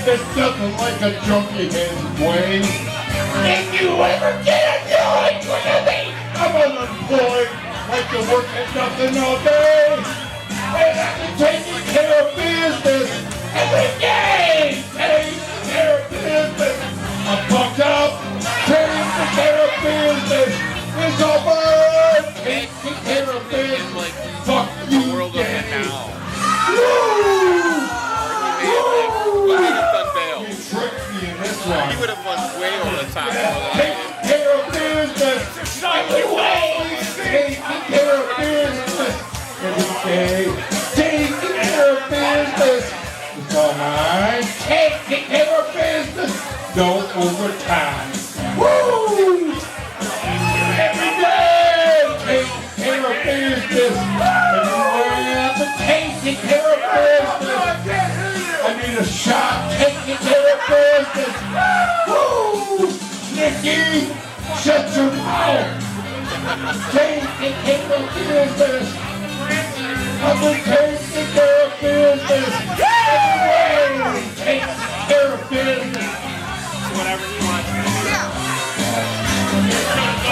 There's nothing like a junkie hand's way. Did you ever get annoyed with me? I'm unemployed, like to work at nothing all day. And I'm taking care of business every day. Taking care of business. I'm fucked up. Taking care of business. It's over. Taking care of business. Fuck you, World of it now. Woo! He would have done bail. You tricked me in this one. He would have won way over the top. Taking care of business every way. Taking care of business every day. Taking care of business. It's all right. Taking care of business. No overtime. Woo! Every day. Taking care of business. Everywhere. Taking care of business. I need a shot. Taking care of business. Woo! Nikki, shut your mouth. Taking care of business. I've been taking care of business. Every day. Taking care of business. Whatever he wants.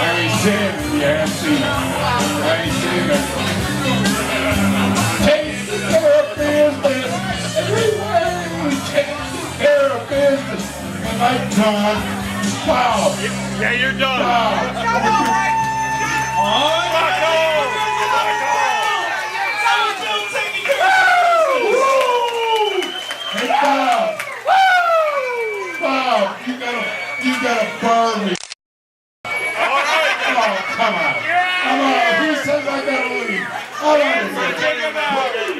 I ain't saying it, yeah, see. I ain't saying it. Taking care of business. Everywhere. Taking care of business. And I'm done. Wow. Yeah, you're done. Wow. Hey, Bob. Bob, you gotta burn me. Oh, come on. Come on. Who says I gotta leave? I'm out of here.